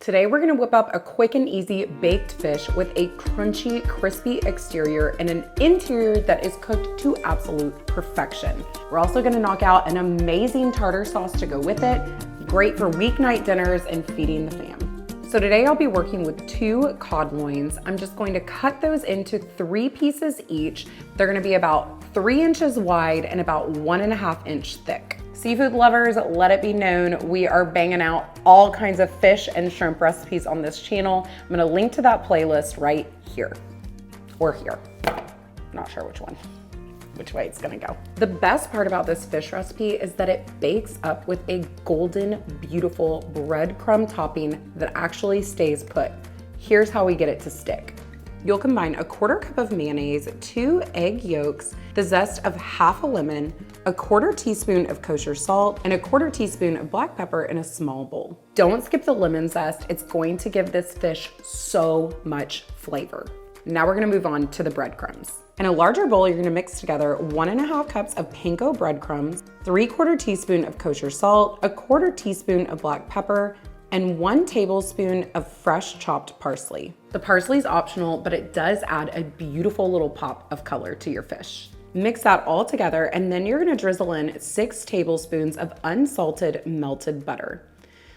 Today we're gonna whip up a quick and easy baked fish with a crunchy, crispy exterior and an interior that is cooked to absolute perfection. We're also gonna knock out an amazing tartar sauce to go with it, great for weeknight dinners and feeding the fam. So today I'll be working with 2 cod loins. I'm just going to cut those into 3 pieces each. They're gonna be about 3 inches wide and about 1.5 inch thick. Seafood lovers, let it be known, we are banging out all kinds of fish and shrimp recipes on this channel. I'm gonna link to that playlist right here, or here. Not sure which way it's gonna go. The best part about this fish recipe is that it bakes up with a golden, beautiful breadcrumb topping that actually stays put. Here's how we get it to stick. You'll combine 1/4 cup of mayonnaise, 2 egg yolks, the zest of half a lemon, 1/4 teaspoon of kosher salt, and 1/4 teaspoon of black pepper in a small bowl. Don't skip the lemon zest. It's going to give this fish so much flavor. Now we're gonna move on to the breadcrumbs. In a larger bowl, you're gonna mix together 1.5 cups of panko breadcrumbs, 3/4 teaspoon of kosher salt, 1/4 teaspoon of black pepper, and 1 tablespoon of fresh chopped parsley. The parsley is optional, but it does add a beautiful little pop of color to your fish. Mix that all together, and then you're gonna drizzle in 6 tablespoons of unsalted melted butter.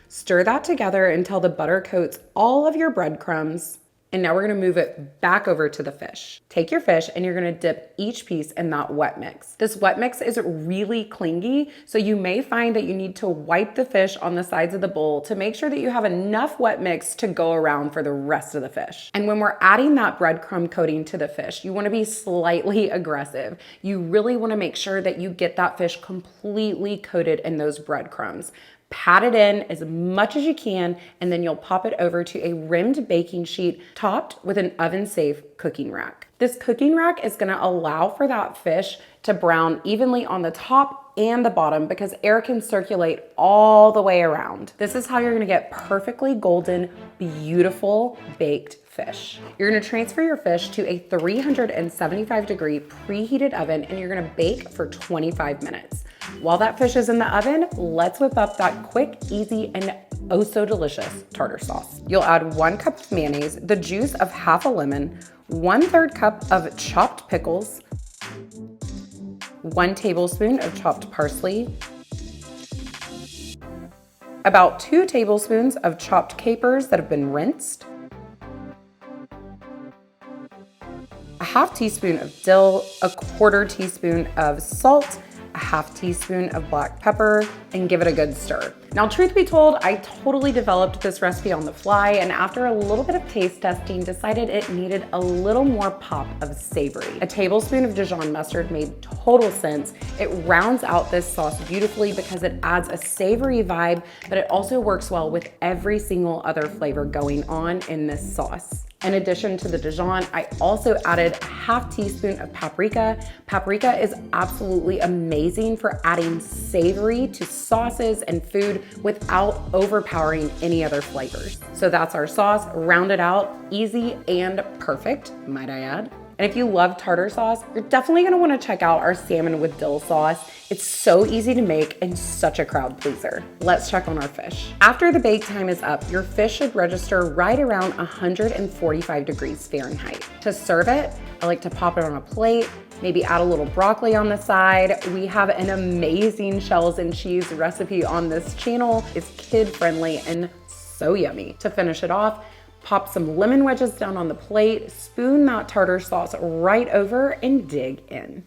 Stir that together until the butter coats all of your breadcrumbs. And now we're gonna move it back over to the fish. Take your fish and you're gonna dip each piece in that wet mix. This wet mix is really clingy, so you may find that you need to wipe the fish on the sides of the bowl to make sure that you have enough wet mix to go around for the rest of the fish. And when we're adding that breadcrumb coating to the fish, you wanna be slightly aggressive. You really wanna make sure that you get that fish completely coated in those breadcrumbs. Pat it in as much as you can, and then you'll pop it over to a rimmed baking sheet topped with an oven-safe cooking rack. This cooking rack is gonna allow for that fish to brown evenly on the top and the bottom because air can circulate all the way around. This is how you're gonna get perfectly golden, beautiful baked fish. You're gonna transfer your fish to a 375-degree preheated oven and you're gonna bake for 25 minutes. While that fish is in the oven, let's whip up that quick, easy, and oh so delicious tartar sauce. You'll add 1 cup of mayonnaise, the juice of half a lemon, 1/3 cup of chopped pickles, 1 tablespoon of chopped parsley, about 2 tablespoons of chopped capers that have been rinsed, a 1/2 teaspoon of dill, 1/4 teaspoon of salt, a 1/2 teaspoon of black pepper, and give it a good stir. Now, truth be told, I totally developed this recipe on the fly, and after a little bit of taste testing, decided it needed a little more pop of savory. A tablespoon of Dijon mustard made total sense. It rounds out this sauce beautifully because it adds a savory vibe, but it also works well with every single other flavor going on in this sauce. In addition to the Dijon, I also added a 1/2 teaspoon of paprika. Paprika is absolutely amazing for adding savory to sauces and food without overpowering any other flavors. So that's our sauce, rounded out, easy and perfect, might I add. And if you love tartar sauce, you're definitely gonna wanna check out our salmon with dill sauce. It's so easy to make and such a crowd pleaser. Let's check on our fish. After the bake time is up, your fish should register right around 145 degrees Fahrenheit. To serve it, I like to pop it on a plate, maybe add a little broccoli on the side. We have an amazing shells and cheese recipe on this channel. It's kid-friendly and so yummy. To finish it off, pop some lemon wedges down on the plate, spoon that tartar sauce right over, and dig in.